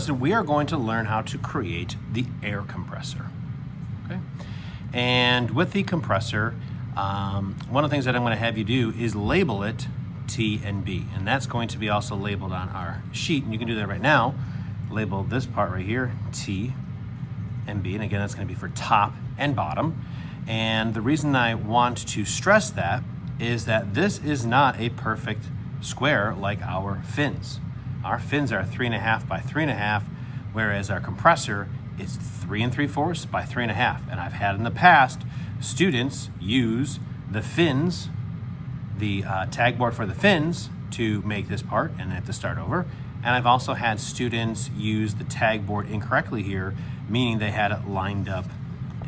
lesson, we are going to learn how to create the air compressor. Okay? And with the compressor, one of the things that I'm going to have you do is label it T and B. And that's going to be also labeled on our sheet. And you can do that right now. Label this part right here, T and B. And again, that's going to be for top and bottom. And the reason I want to stress that is that this is not a perfect square like our fins. Our fins are 3.5 by 3.5, whereas our compressor is 3 3/4 by 3.5. And I've had in the past students use the fins, the tag board for the fins, to make this part, and they have to start over. And I've also had students use the tag board incorrectly here, meaning they had it lined up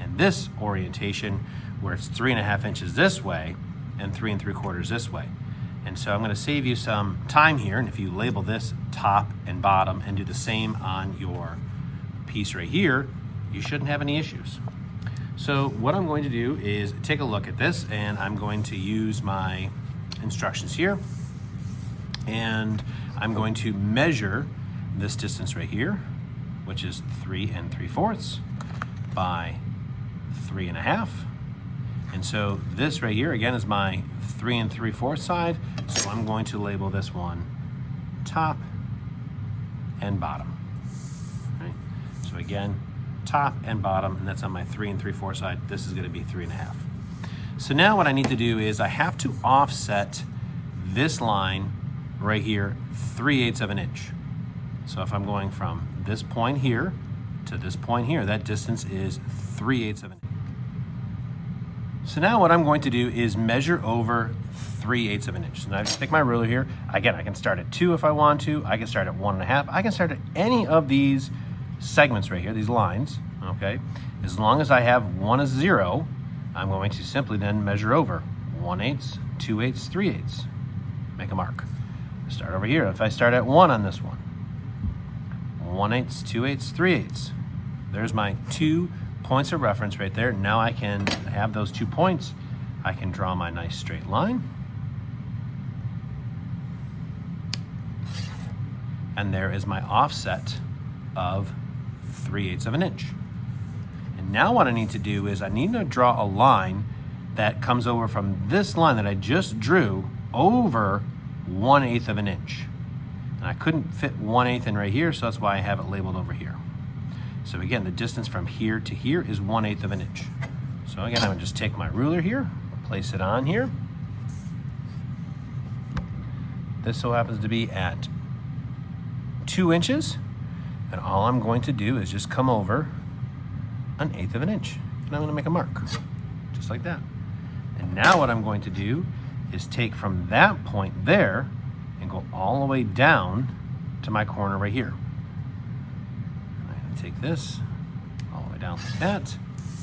in this orientation where it's 3.5 inches this way and 3 3/4 this way. And so I'm going to save you some time here, and if you label this top and bottom and do the same on your piece right here, you shouldn't have any issues. So what I'm going to do is take a look at this, and I'm going to use my instructions here, and I'm going to measure this distance right here, which is 3 3/4 by 3.5. And so this right here, again, is my 3 3/4 side. So I'm going to label this one top and bottom. Right? So again, top and bottom, and that's on my 3 3/4 side. This is going to be 3.5. So now what I need to do is I have to offset this line right here 3/8 of an inch. So if I'm going from this point here to this point here, that distance is 3/8 of an inch. So now what I'm going to do is measure over 3/8 of an inch. So now I just take my ruler here. Again, I can start at 2 if I want to. I can start at 1.5. I can start at any of these segments right here, these lines, okay? As long as I have 1 as 0, I'm going to simply then measure over 1/8, 2/8, 3/8. Make a mark. Start over here. If I start at 1 on this one, 1/8, 2/8, 3/8. There's my 2 points of reference right there. Now I can have those 2 points. I can draw my nice straight line. And there is my offset of 3/8 of an inch. And now what I need to do is I need to draw a line that comes over from this line that I just drew over 1/8 of an inch. And I couldn't fit 1/8 in right here, so that's why I have it labeled over here. So again, the distance from here to here is 1/8 of an inch. So again, I would just take my ruler here, place it on here. This so happens to be at 2 inches. And all I'm going to do is just come over 1/8 of an inch. And I'm going to make a mark, just like that. And now what I'm going to do is take from that point there and go all the way down to my corner right here. And I'm going to take this all the way down like that.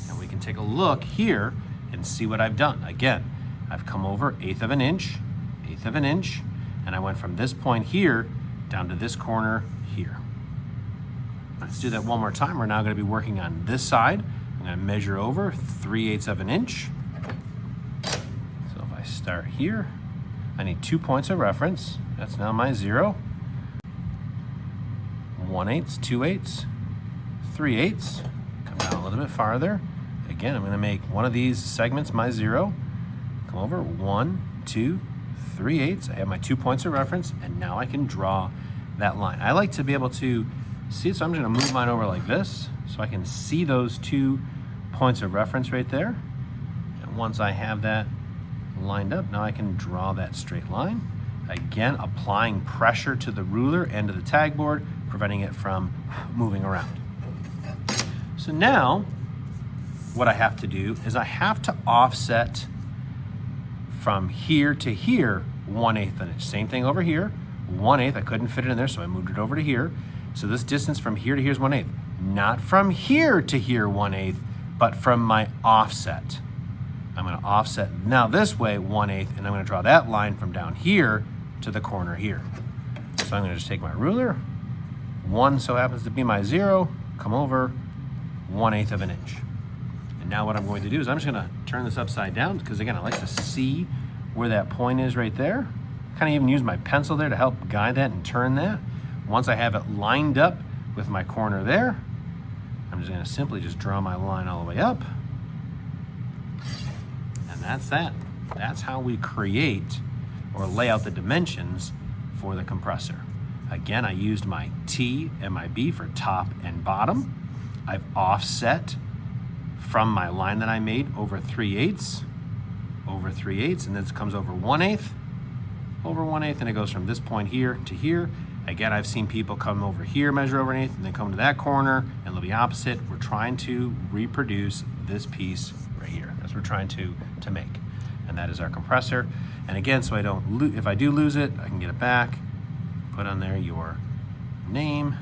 And we can take a look here and see what I've done. Again, I've come over 1/8 of an inch, 1/8 of an inch, and I went from this point here down to this corner here. Let's do that one more time. We're now going to be working on this side. I'm going to measure over 3/8 of an inch. So if I start here, I need 2 points of reference. That's now my 0. 1/8, 2/8, 3/8. Come down a little bit farther. Again, I'm going to make one of these segments my 0. Come over 1, 2, 3/8. I have my 2 points of reference, and now I can draw that line. I like to be able to see, so I'm going to move mine over like this so I can see those 2 points of reference right there. And once I have that lined up, now I can draw that straight line. Again, applying pressure to the ruler and to the tag board, preventing it from moving around. So now what I have to do is I have to offset from here to here 1/8 of an inch. Same thing over here, 1/8. I couldn't fit it in there, so I moved it over to here. So this distance from here to here is 1/8. Not from here to here 1/8, but from my offset. I'm going to offset now this way 1/8, and I'm going to draw that line from down here to the corner here. So I'm going to just take my ruler, 1 so happens to be my 0, come over 1/8 of an inch. And now what I'm going to do is I'm just going to turn this upside down, because again, I like to see where that point is right there. Kind of even use my pencil there to help guide that and turn that. Once I have it lined up with my corner there. I'm just going to simply just draw my line all the way up. And that's that. That's how we create or lay out the dimensions for the compressor. Again, I used my T and my B for top and bottom. I've offset from my line that I made over 3/8, over 3/8, and this comes over 1/8, over 1/8, and it goes from this point here to here. Again, I've seen people come over here, measure over 1/8, and then come to that corner, and they'll be opposite. We're trying to reproduce this piece right here. That's what we're trying to make. And that is our compressor. And again, so I don't if I do lose it, I can get it back, put on there your name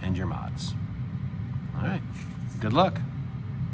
and your mods. All right, good luck.